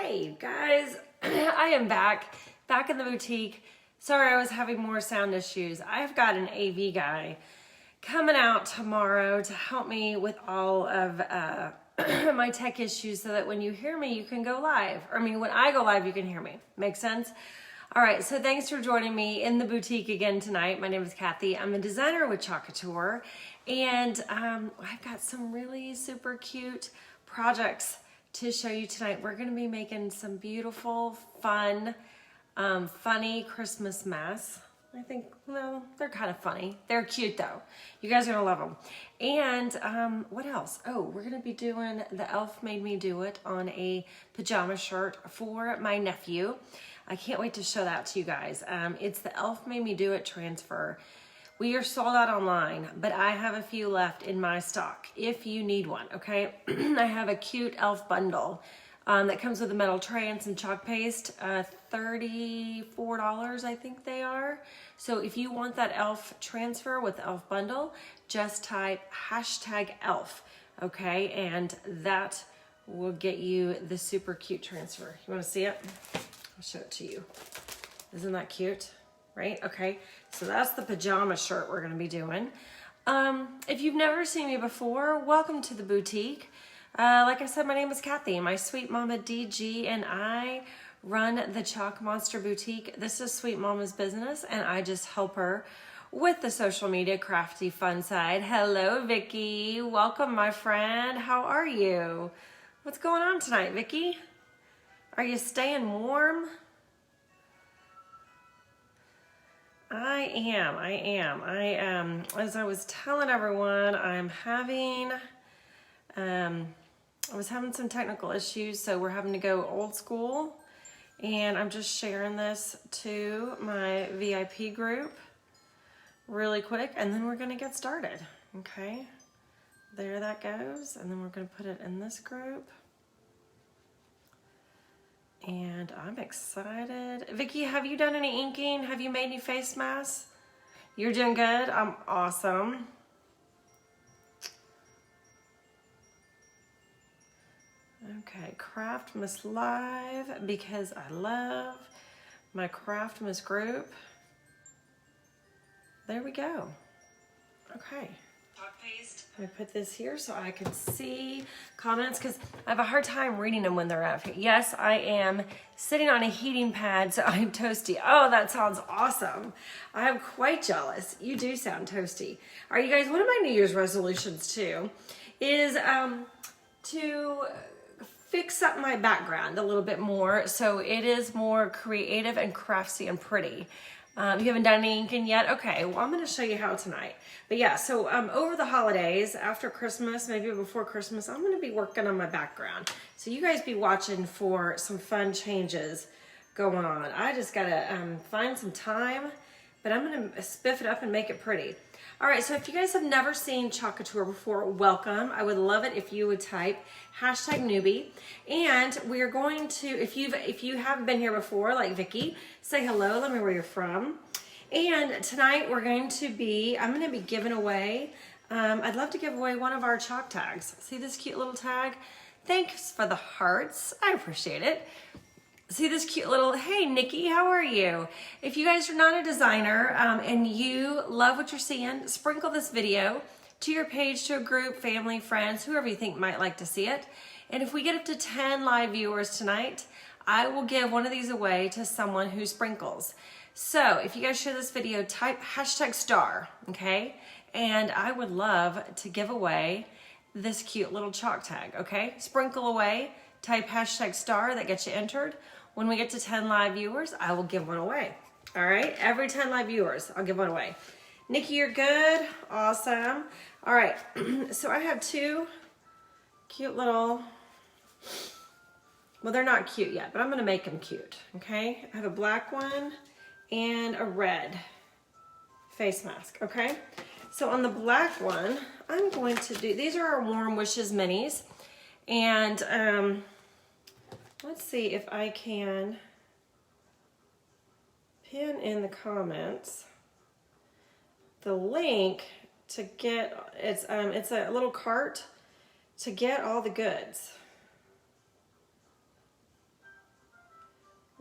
Hey guys, I am back in the boutique. Sorry I was having more sound issues. I've got an AV guy coming out tomorrow to help me with all of my tech issues so that when you hear me, you can go live. Or, I mean, when I go live, you can hear me. Make sense? All right, so thanks for joining me in the boutique again tonight. My name is Kathy. I'm a designer with Chalk Couture, and I've got some really super cute projects to show you tonight. We're gonna be making some beautiful, fun, funny Christmas masks. I think, well, they're kind of funny. They're cute though. You guys are gonna love them. And what else? Oh, we're gonna be doing the Elf Made Me Do It on a pajama shirt for my nephew. I can't wait to show that to you guys. It's the Elf Made Me Do It transfer. We are sold out online, but I have a few left in my stock if you need one, okay? I have a cute elf bundle that comes with a metal tray and some chalk paste, $34 I think they are. So if you want that elf transfer with the elf bundle, just type #elf, okay? And that will get you the super cute transfer. You wanna see it? I'll show it to you. Isn't that cute? Right? Okay. So that's the pajama shirt we're going to be doing. If you've never seen me before, welcome to the boutique. Like I said, my name is Kathy. My sweet mama DG and I run the Chalk Monster Boutique. This is Sweet Mama's business, and I just help her with the social media crafty fun side. Hello, Vicky. Welcome, my friend. How are you? What's going on tonight, Vicky? Are you staying warm? I am. As I was telling everyone, I was having some technical issues, so we're having to go old school. And I'm just sharing this to my VIP group really quick, and then we're gonna get started, okay? There that goes, and then we're gonna put it in this group. And I'm excited. Vicky, have you done any inking? Have you made any face masks? You're doing good? I'm awesome. Okay, Craftmas Live, because I love my Craftmas group. There we go. Okay. Let me put this here so I can see comments because I have a hard time reading them when they're up here. Yes, I am sitting on a heating pad, so I'm toasty. Oh, that sounds awesome. I'm quite jealous. You do sound toasty. All right, you guys, one of my New Year's resolutions too is to fix up my background a little bit more so it is more creative and craftsy and pretty. You haven't done any inking yet? Okay, well, I'm going to show you how tonight. But yeah, so over the holidays, after Christmas, maybe before Christmas, I'm going to be working on my background. So you guys be watching for some fun changes going on. I just got to find some time, but I'm going to spiff it up and make it pretty. All right, so if you guys have never seen Chalk Couture before, welcome. I would love it if you would type #newbie. And we're going to, if you haven't been here before, like Vicky, say hello, let me know where you're from. And tonight I'm going to be giving away, I'd love to give away one of our chalk tags. See this cute little tag? Thanks for the hearts, I appreciate it. See this cute little, hey Nikki, how are you? If you guys are not a designer and you love what you're seeing, sprinkle this video to your page, to a group, family, friends, whoever you think might like to see it. And if we get up to 10 live viewers tonight, I will give one of these away to someone who sprinkles. So if you guys share this video, type #star, okay? And I would love to give away this cute little chalk tag, okay? Sprinkle away, type #star, that gets you entered. When we get to 10 live viewers, I will give one away. All right, every 10 live viewers, I'll give one away. Nikki, you're good, awesome. All right, so I have two cute little, well, they're not cute yet, but I'm gonna make them cute, okay? I have a black one and a red face mask, okay? So on the black one, I'm going to do, these are our Warm Wishes minis, and let's see if I can pin in the comments the link to get, it's a little cart to get all the goods.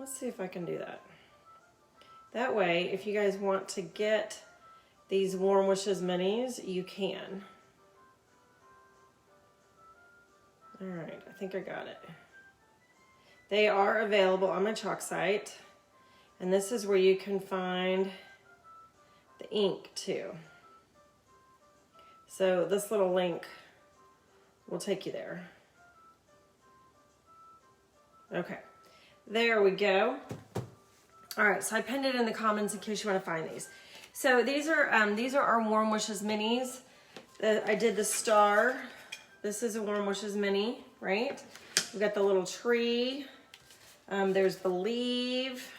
Let's see if I can do that. That way, if you guys want to get these Warm Wishes minis, you can. All right, I think I got it. They are available on my Chalk site, and this is where you can find the ink too. So this little link will take you there. Okay, there we go. All right, so I pinned it in the comments in case you want to find these. So these are our Warm Wishes minis. I did the star. This is a Warm Wishes mini, right? We've got the little tree. There's Believe.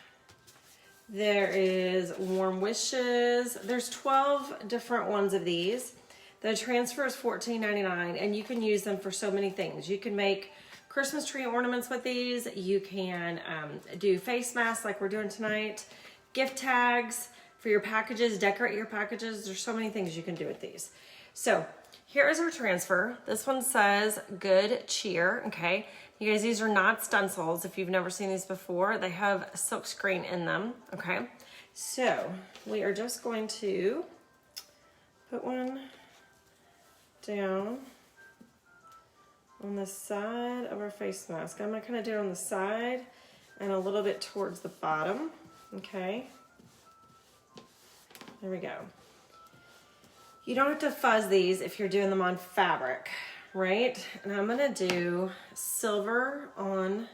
There is Warm Wishes. There's 12 different ones of these. The transfer is $14.99, and you can use them for so many things. You can make Christmas tree ornaments with these. You can do face masks like we're doing tonight. Gift tags for your packages, decorate your packages. There's so many things you can do with these. So here is our transfer. This one says Good Cheer, okay? You guys, these are not stencils. If you've never seen these before, they have silk screen in them, okay? So we are just going to put one down on the side of our face mask. I'm gonna kind of do it on the side and a little bit towards the bottom, okay? There we go. You don't have to fuzz these if you're doing them on fabric, right? And I'm gonna do silver on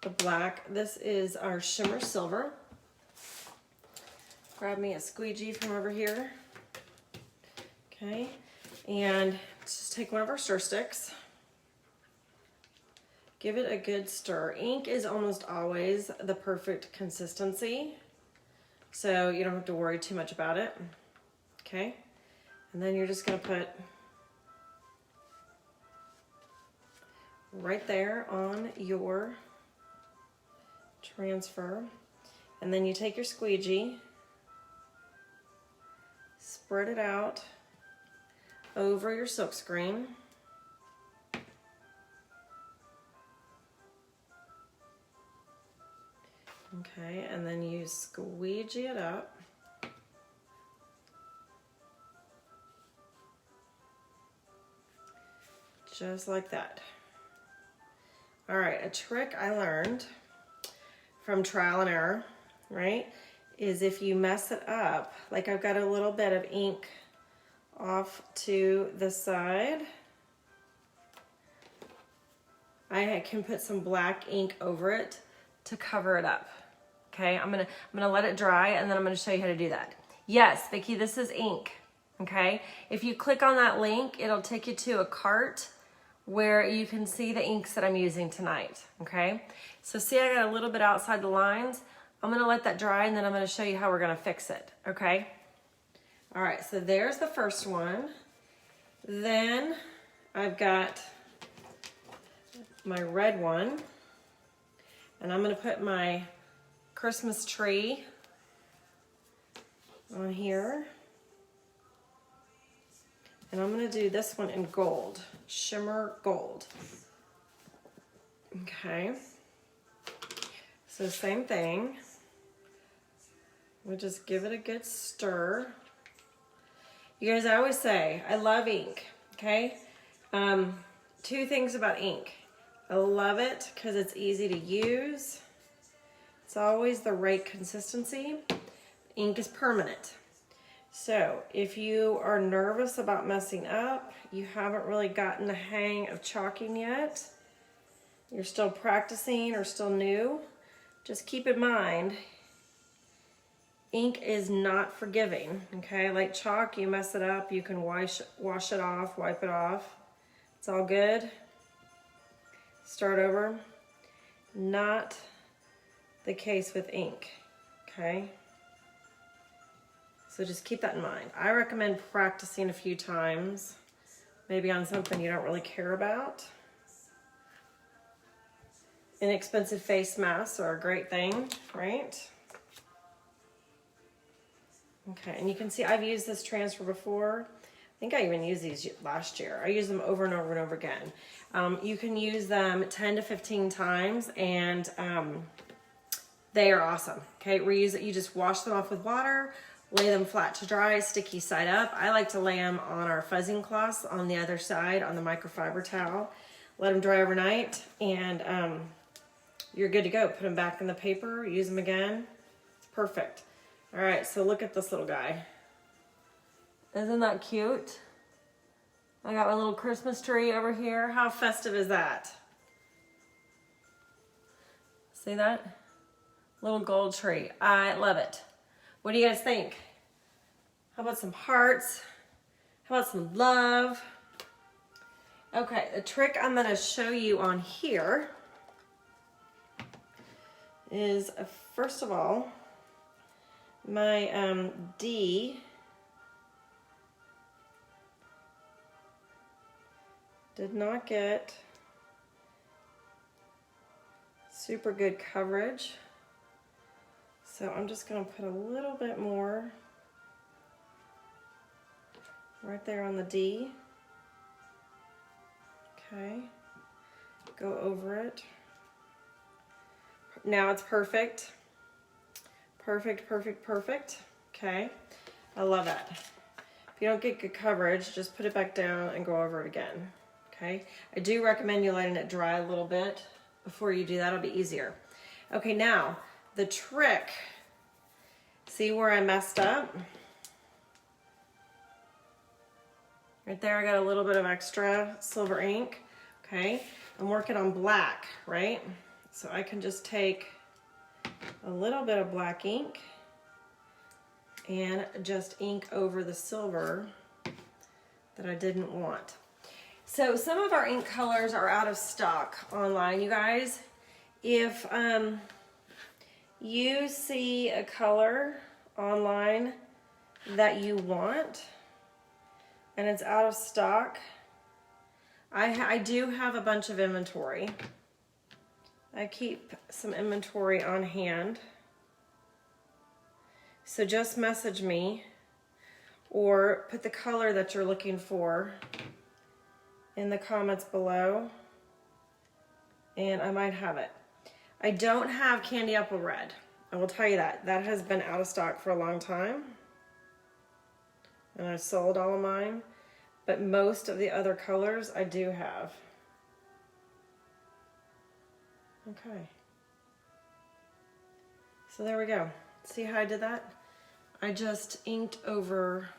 the black. This is our shimmer silver. Grab me a squeegee from over here. Okay, and just take one of our stir sticks. Give it a good stir. Ink is almost always the perfect consistency, so you don't have to worry too much about it. Okay, and then you're just gonna put right there on your transfer, and then you take your squeegee, spread it out over your silkscreen. Okay, and then you squeegee it up. Just like that. All right, a trick I learned from trial and error, right, is if you mess it up, like I've got a little bit of ink off to the side, I can put some black ink over it to cover it up. Okay, I'm gonna let it dry, and then I'm gonna show you how to do that. Yes, Vicki, this is ink. Okay, if you click on that link, it'll take you to a cart where you can see the inks that I'm using tonight. Okay, so see, I got a little bit outside the lines. I'm gonna let that dry, and then I'm gonna show you how we're gonna fix it. Okay. All right, so there's the first one. Then I've got my red one, and I'm gonna put my Christmas tree on here. And I'm gonna do this one in gold, shimmer gold. Okay, so same thing. We'll just give it a good stir. You guys, I always say, I love ink, okay? Two things about ink. I love it because it's easy to use. It's always the right consistency. Ink is permanent. So if you are nervous about messing up, you haven't really gotten the hang of chalking yet, you're still practicing or still new, just keep in mind, ink is not forgiving, okay? Like chalk, you mess it up, you can wash it off, wipe it off. It's all good. Start over. Not the case with ink, okay? So just keep that in mind. I recommend practicing a few times, maybe on something you don't really care about. Inexpensive face masks are a great thing, right? Okay, and you can see I've used this transfer before. I think I even used these last year. I use them over and over and over again. You can use them 10 to 15 times, and They are awesome. Okay, reuse it. You just wash them off with water, lay them flat to dry, sticky side up. I like to lay them on our fuzzing cloths on the other side on the microfiber towel. Let them dry overnight, and you're good to go. Put them back in the paper, use them again. It's perfect. All right, so look at this little guy. Isn't that cute? I got my little Christmas tree over here. How festive is that? See that? Little gold tree. I love it. What do you guys think? How about some hearts? How about some love? Okay, the trick I'm going to show you on here is, first of all, my D did not get super good coverage. So I'm just going to put a little bit more right there on the D. Okay, go over it. Now it's perfect. Perfect, perfect, perfect. Okay, I love that. If you don't get good coverage, just put it back down and go over it again. Okay, I do recommend you letting it dry a little bit before you do that. It'll be easier. Okay, now the trick. See where I messed up? Right there, I got a little bit of extra silver ink. Okay, I'm working on black, right? So I can just take a little bit of black ink and just ink over the silver that I didn't want. So some of our ink colors are out of stock online, you guys. If you see a color online that you want and it's out of stock, I do have a bunch of inventory. I keep some inventory on hand. So just message me or put the color that you're looking for in the comments below and I might have it. I don't have Candy Apple Red. I will tell you that. That has been out of stock for a long time. And I sold all of mine. But most of the other colors I do have. Okay. So there we go. See how I did that? I just inked over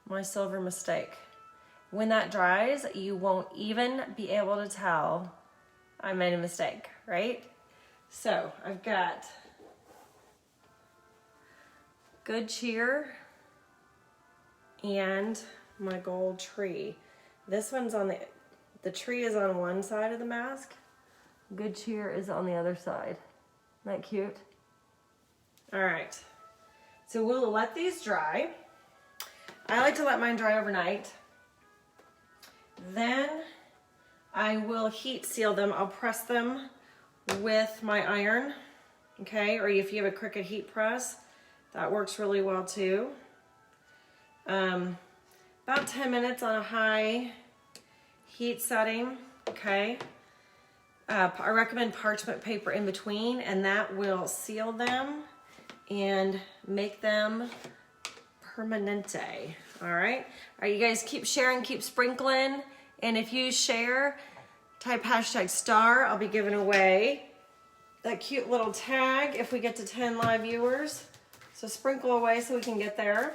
my silver mistake. When that dries, you won't even be able to tell I made a mistake, right? So I've got Good Cheer and my gold tree. This one's on the tree is on one side of the mask. Good Cheer is on the other side. Isn't that cute? All right, so we'll let these dry. I like to let mine dry overnight. Then I will heat seal them. I'll press them with my iron, okay? Or if you have a Cricut heat press, that works really well too. About 10 minutes on a high heat setting, okay? I recommend parchment paper in between, and that will seal them and make them permanente. All right, you guys keep sharing, keep sprinkling, and if you share, type #star. I'll be giving away that cute little tag if we get to 10 live viewers. So sprinkle away so we can get there.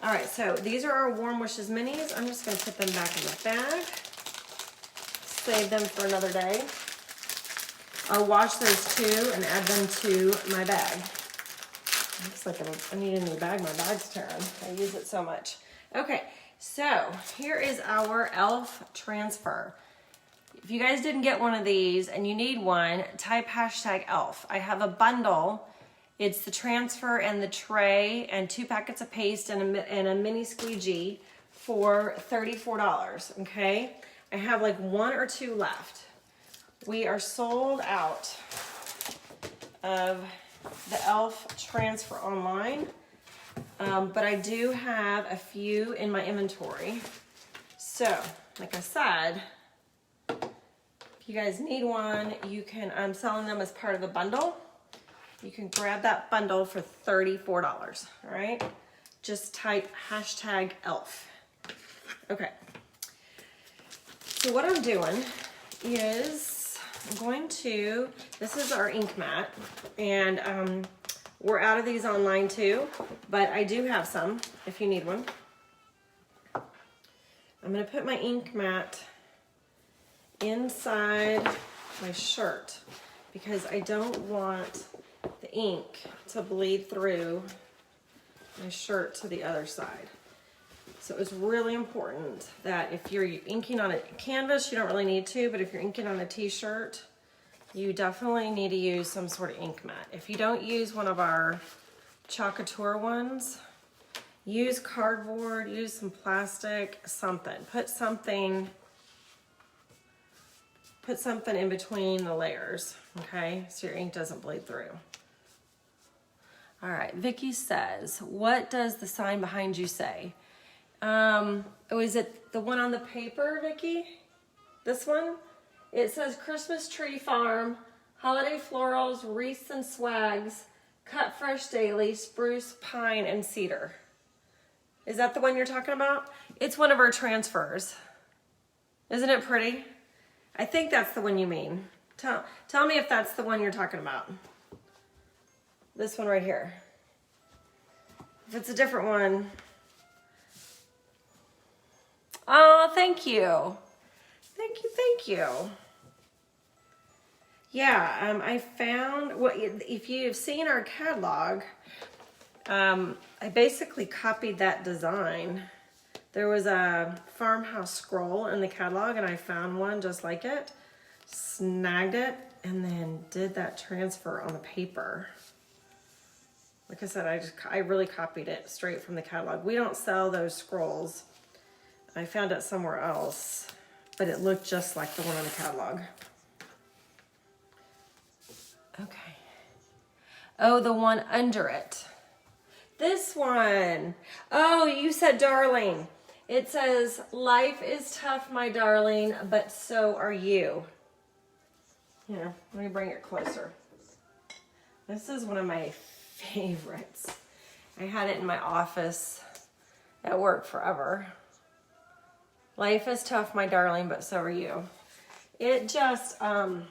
All right, so these are our Warm Wishes minis. I'm just gonna put them back in the bag. Save them for another day. I'll wash those too and add them to my bag. Looks like I need a new bag. My bag's tearing. I use it so much. Okay, so here is our e.l.f. transfer. If you guys didn't get one of these and you need one, type #e.l.f. I have a bundle. It's the transfer and the tray and 2 packets of paste and a mini squeegee for $34, okay? I have like 1 or 2 left. We are sold out of the e.l.f. transfer online, but I do have a few in my inventory. So, like I said, If you guys need one, you can, I'm selling them as part of a bundle. You can grab that bundle for $34, all right? Just type #ELF. Okay. So what I'm doing is I'm going to, this is our ink mat, and we're out of these online too, but I do have some if you need one. I'm gonna put my ink mat inside my shirt because I don't want the ink to bleed through my shirt to the other side. So it's really important that if you're inking on a canvas, you don't really need to, but if you're inking on a t-shirt, you definitely need to use some sort of ink mat. If you don't use one of our Chalk Couture ones, use cardboard, use some plastic, something. Put something in between the layers, okay? So your ink doesn't bleed through. All right, Vicky says, what does the sign behind you say? Oh, is it the one on the paper, Vicky? This one? It says Christmas Tree Farm, holiday florals, wreaths and swags, cut fresh daily, spruce, pine, and cedar. Is that the one you're talking about? It's one of our transfers. Isn't it pretty? I think that's the one you mean. Tell me if that's the one you're talking about. This one right here. If it's a different one. Oh, thank you. Thank you. Yeah, I found, well, if you've seen our catalog, I basically copied that design. There was a farmhouse scroll in the catalog and I found one just like it, snagged it, and then did that transfer on the paper. Like I said, I really copied it straight from the catalog. We don't sell those scrolls. I found it somewhere else, but it looked just like the one on the catalog. Okay. Oh, the one under it. This one. Oh, you said darling. It says, life is tough, my darling, but so are you. Here, let me bring it closer. This is one of my favorites. I had it in my office at work forever. Life is tough, my darling, but so are you. It just, I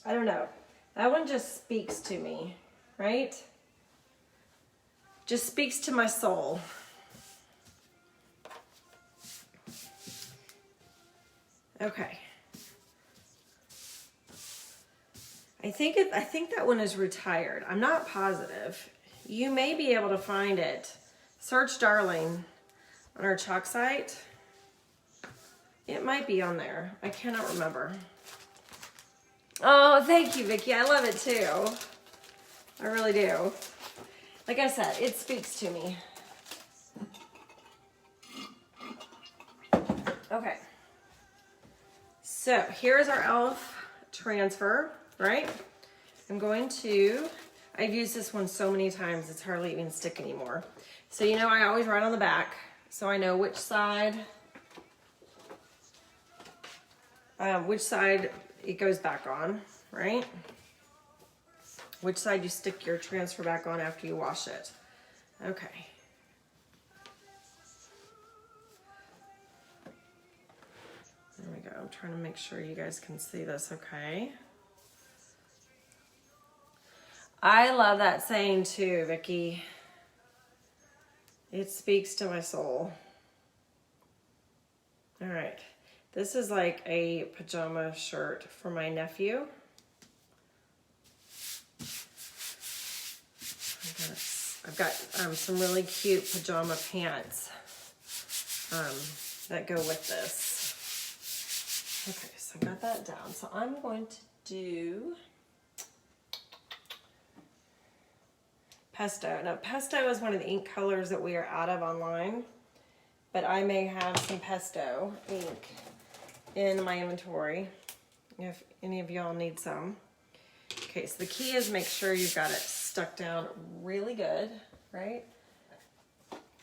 don't know. That one just speaks to me, right? Just speaks to my soul. Okay. I think that one is retired. I'm not positive. You may be able to find it. Search darling on our Chalk site. It might be on there. I cannot remember. Oh, thank you, Vicky. I love it too. I really do. Like I said, it speaks to me. Okay. So here's our elf transfer, right? I've used this one so many times, it's hardly even stick anymore. So you know, I always write on the back, so I know which side it goes back on, right? Which side you stick your transfer back on after you wash it. Okay. There we go. I'm trying to make sure you guys can see this okay. I love that saying too, Vicky. It speaks to my soul. All right. This is like a pajama shirt for my nephew. I've got some really cute pajama pants that go with this. Okay, so I got that down. So I'm going to do pesto. Now, pesto is one of the ink colors that we are out of online, but I may have some pesto ink in my inventory if any of y'all need some. Okay, so the key is make sure you've got it stuck down really good, right?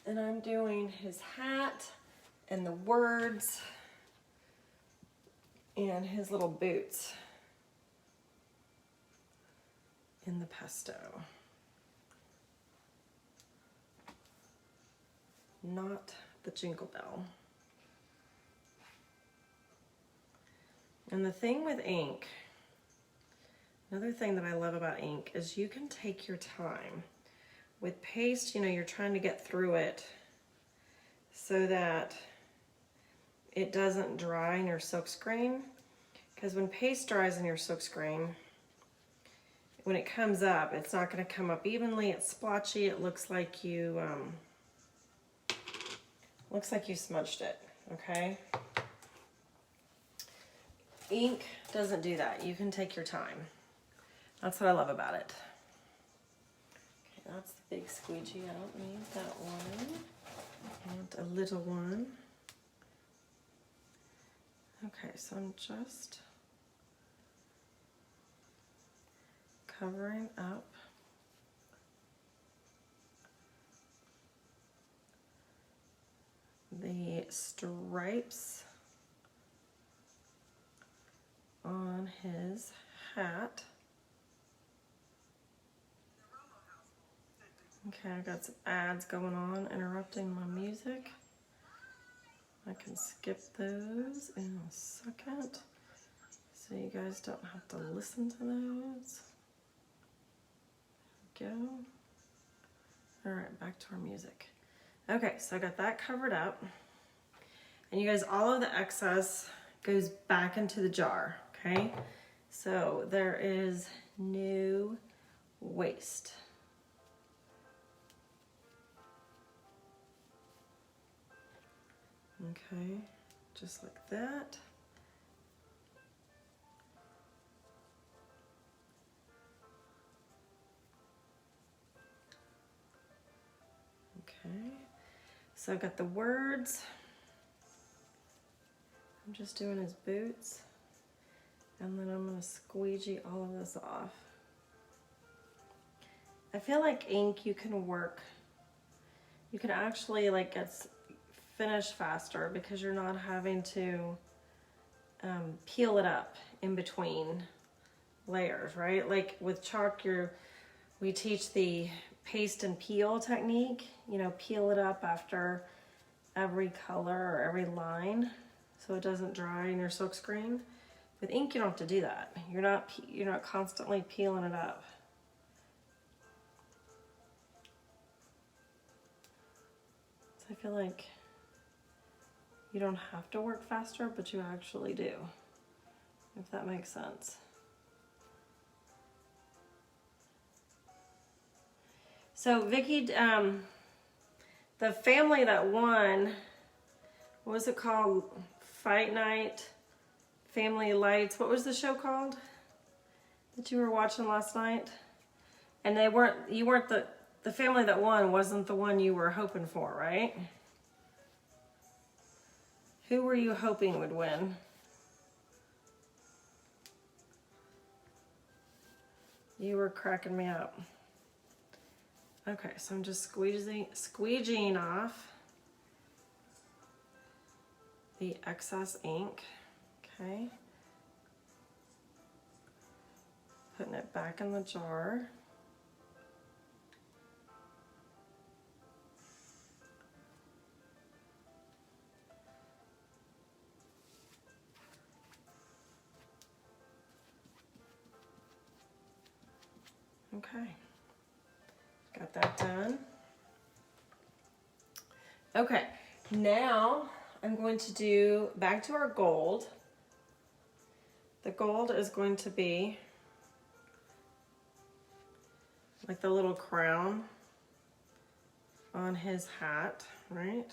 And I'm doing his hat and the words and his little boots in the pesto. Not the Jingle Bell. And the thing with ink, another thing that I love about ink is you can take your time. With paste, you know, you're trying to get through it so that it doesn't dry in your silkscreen. Because when paste dries in your silkscreen, when it comes up, it's not going to come up evenly. It's splotchy. It looks like you smudged it. Okay. Ink doesn't do that. You can take your time. That's what I love about it. Okay, that's the big squeegee. I don't need that one. I want a little one. Okay, so I'm just covering up the stripes on his hat. Okay, I got some ads going on interrupting my music. I can skip those in a second so you guys don't have to listen to those. There we go. All right, back to our music. Okay, so I got that covered up. And you guys, all of the excess goes back into the jar, okay? So there is no waste. Okay, just like that. Okay, so I've got the words. I'm just doing his boots. And then I'm gonna squeegee all of this off. I feel like ink you can work, you can actually like get finished faster because you're not having to peel it up in between layers, right? Like with chalk, we teach the paste and peel technique, you know, peel it up after every color or every line so it doesn't dry in your silk screen. With ink, you don't have to do that. You're not constantly peeling it up. So I feel like you don't have to work faster, but you actually do, if that makes sense. So Vicky, the family that won, what was it called? Fight Night, Family Lights. What was the show called that you were watching last night? And you weren't the family that won wasn't the one you were hoping for, right? Who were you hoping would win? You were cracking me up. Okay, so I'm just squeegeeing off the excess ink. Okay. Putting it back in the jar. Okay, got that done. Okay, now I'm going to do back to our gold. The gold is going to be like the little crown on his hat, right?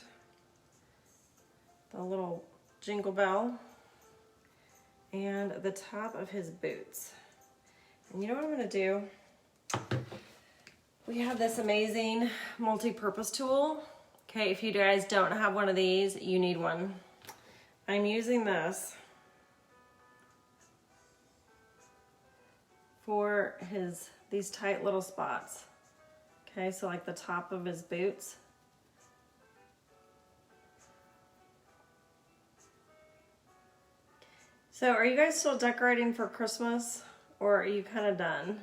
The little jingle bell and the top of his boots. And you know what I'm gonna do? We have this amazing multi-purpose tool. Okay, if you guys don't have one of these, you need one. I'm using this for these tight little spots. Okay, so like the top of his boots. So are you guys still decorating for Christmas, or are you kind of done?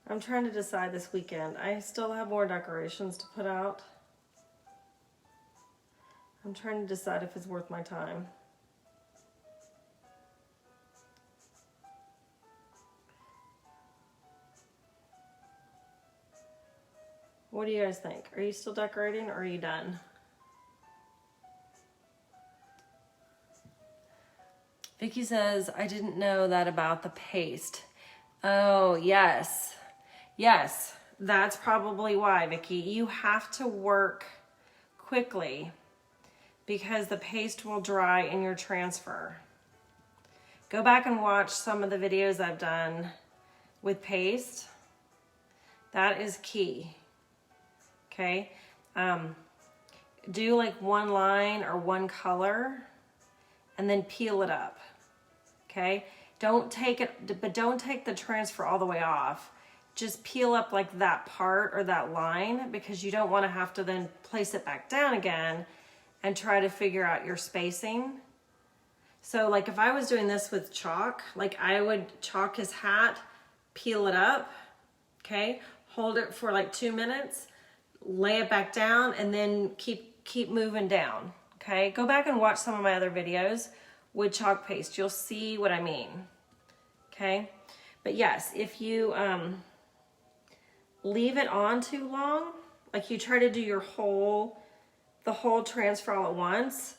I'm trying to decide this weekend. I still have more decorations to put out. I'm trying to decide if it's worth my time. What do you guys think? Are you still decorating, or are you done? Vicky says, I didn't know that about the paste. Oh, yes. Yes, that's probably why, Vicky. You have to work quickly because the paste will dry in your transfer. Go back and watch some of the videos I've done with paste. That is key. Okay? Do like one line or one color and then peel it up. Okay? Don't take it, but don't take the transfer all the way off. Just peel up like that part or that line, because you don't want to have to then place it back down again and try to figure out your spacing. So like if I was doing this with chalk, like I would chalk his hat, peel it up, okay? Hold it for like 2 minutes, lay it back down, and then keep moving down, okay? Go back and watch some of my other videos with chalk paste. You'll see what I mean, okay? But yes, if you leave it on too long, like you try to do the whole transfer all at once,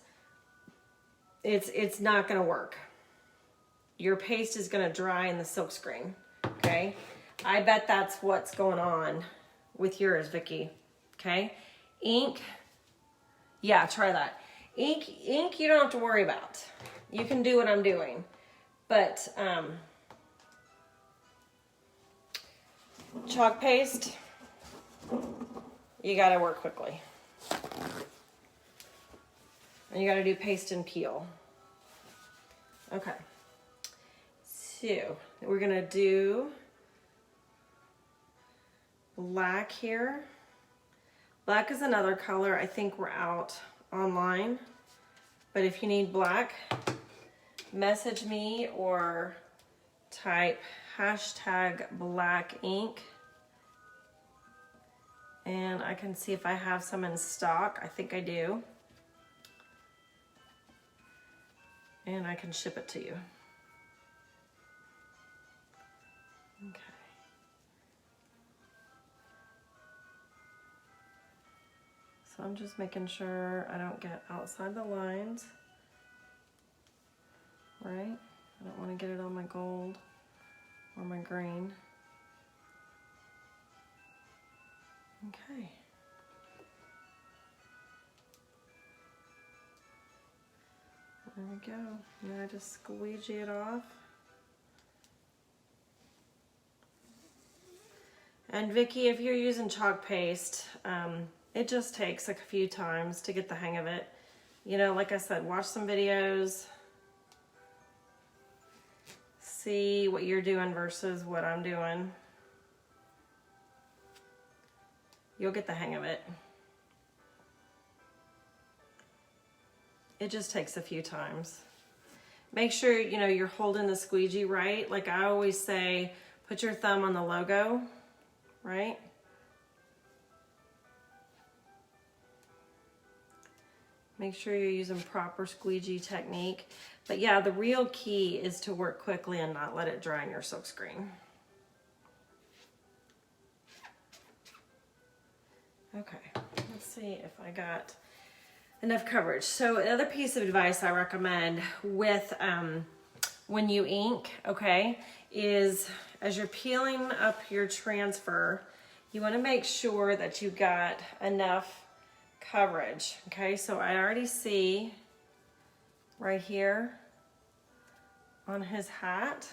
it's not gonna work. Your paste is gonna dry in the silk screen, okay? I bet that's what's going on with yours, Vicky, okay? Ink, yeah, try that. Ink you don't have to worry about. You can do what I'm doing, but chalk paste, you gotta work quickly. And you gotta do paste and peel. Okay, so we're gonna do black here. Black is another color I think we're out online, but if you need black, message me or type hashtag black ink and I can see if I have some in stock. I think I do. And I can ship it to you. Okay. So I'm just making sure I don't get outside the lines, right? I don't want to get it on my gold or my green. Okay. There we go. Now I just squeegee it off. And Vicky, if you're using chalk paste, it just takes a few times to get the hang of it. You know, like I said, watch some videos, see what you're doing versus what I'm doing. You'll get the hang of it. It just takes a few times. Make sure, you know, you're holding the squeegee right. Like I always say, put your thumb on the logo, right? Make sure you're using proper squeegee technique. But yeah, the real key is to work quickly and not let it dry in your silkscreen. Okay, let's see if I got enough coverage. So another piece of advice I recommend with when you ink, okay, is as you're peeling up your transfer, you want to make sure that you got enough coverage. Okay, so I already see right here on his hat,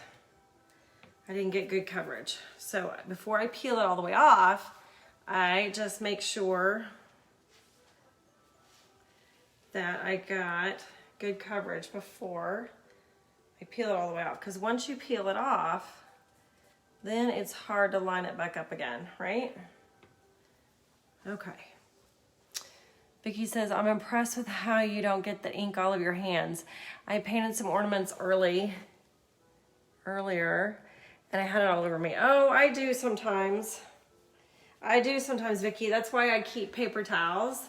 I didn't get good coverage. So before I peel it all the way off, I just make sure that I got good coverage before I peel it all the way off. Because once you peel it off, then it's hard to line it back up again, right? Okay. Vicky says, I'm impressed with how you don't get the ink all over your hands. I painted some ornaments earlier, and I had it all over me. Oh, I do sometimes. Vicky. That's why I keep paper towels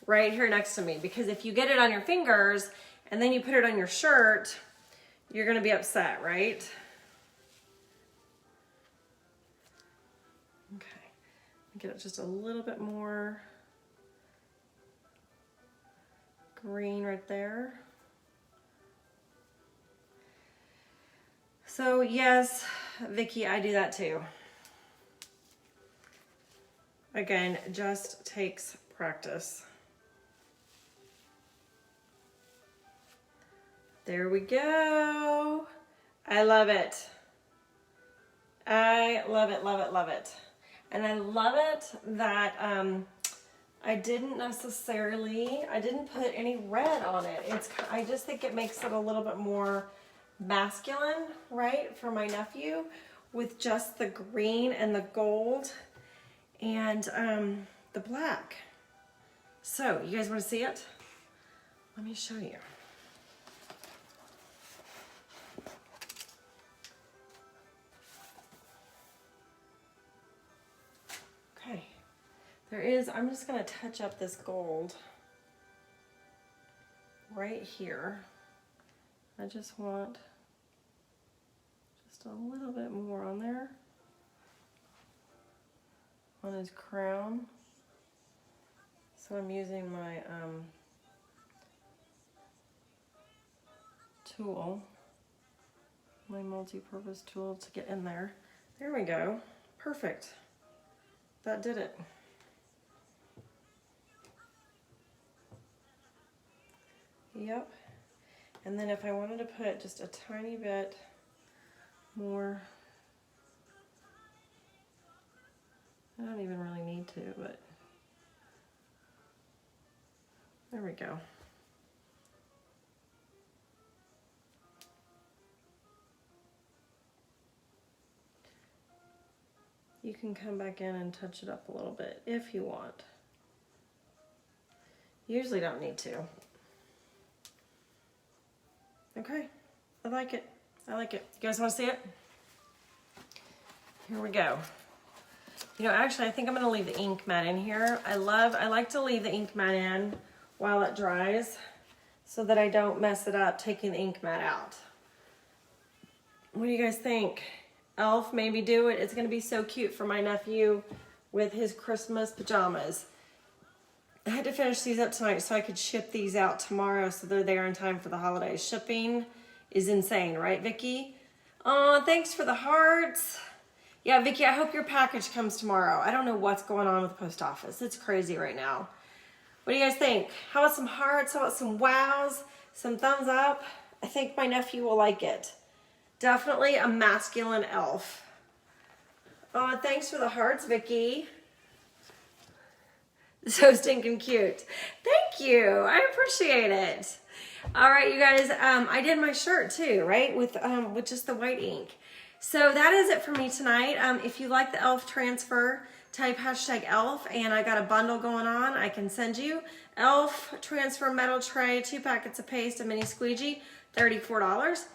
right here next to me, because if you get it on your fingers and then you put it on your shirt, you're gonna be upset, right? Okay, get it just a little bit more green right there. So yes, Vicky, I do that too. Again, just takes practice. There we go. I love it. I love it, love it, love it. And I love it that I didn't put any red on it. I just think it makes it a little bit more masculine, right, for my nephew, with just the green and the gold and the black. So, you guys want to see it? Let me show you. Okay, I'm just going to touch up this gold right here. I just want just a little bit more on there, on his crown. So I'm using my tool, my multi-purpose tool to get in there. There we go, perfect. That did it. Yep. And then if I wanted to put just a tiny bit more, I don't even really need to, but there we go. You can come back in and touch it up a little bit if you want. Usually don't need to. Okay, I like it. I like it. You guys want to see it? Here we go. You know, actually, I think I'm going to leave the ink mat in here. I like to leave the ink mat in while it dries so that I don't mess it up taking the ink mat out. What do you guys think? Elf, maybe do it. It's going to be so cute for my nephew with his Christmas pajamas. I had to finish these up tonight so I could ship these out tomorrow so they're there in time for the holidays. Shipping is insane, right, Vicky? Oh, thanks for the hearts. Yeah, Vicky, I hope your package comes tomorrow. I don't know what's going on with the post office. It's crazy right now. What do you guys think? How about some hearts? How about some wows? Some thumbs up? I think my nephew will like it. Definitely a masculine elf. Oh, thanks for the hearts, Vicky. So stinking cute. Thank you. I appreciate it. All right, you guys. I did my shirt too, right? With just the white ink. So that is it for me tonight. If you like the elf transfer, type #elf, and I got a bundle going on. I can send you elf transfer metal tray, 2 packets of paste, a mini squeegee, $34.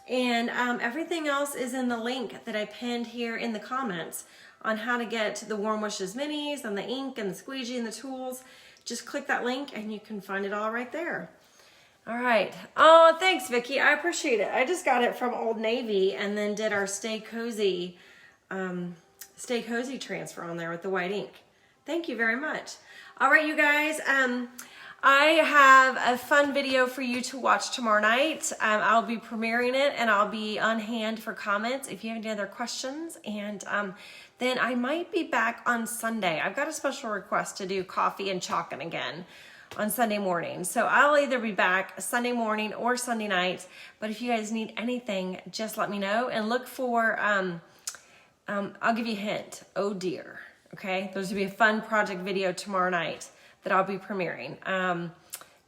And everything else is in the link that I pinned here in the comments on how to get the Warm Wishes minis and the ink and the squeegee and the tools. Just click that link and you can find it all right there. All right. Oh, thanks, Vicky. I appreciate it. I just got it from Old Navy and then did our Stay Cozy transfer on there with the white ink. Thank you very much. All right, you guys. I have a fun video for you to watch tomorrow night. I'll be premiering it and I'll be on hand for comments if you have any other questions. And then I might be back on Sunday. I've got a special request to do coffee and chalking again on Sunday morning. So I'll either be back Sunday morning or Sunday night. But if you guys need anything, just let me know and look for, I'll give you a hint. Oh dear. Okay. There's going to be a fun project video tomorrow night that I'll be premiering.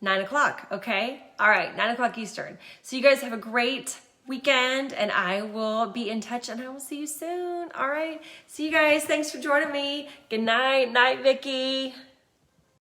9 o'clock, okay? All right, 9 o'clock Eastern. So you guys have a great weekend and I will be in touch and I will see you soon. All right, see you guys. Thanks for joining me. Good night. Night, Vicky.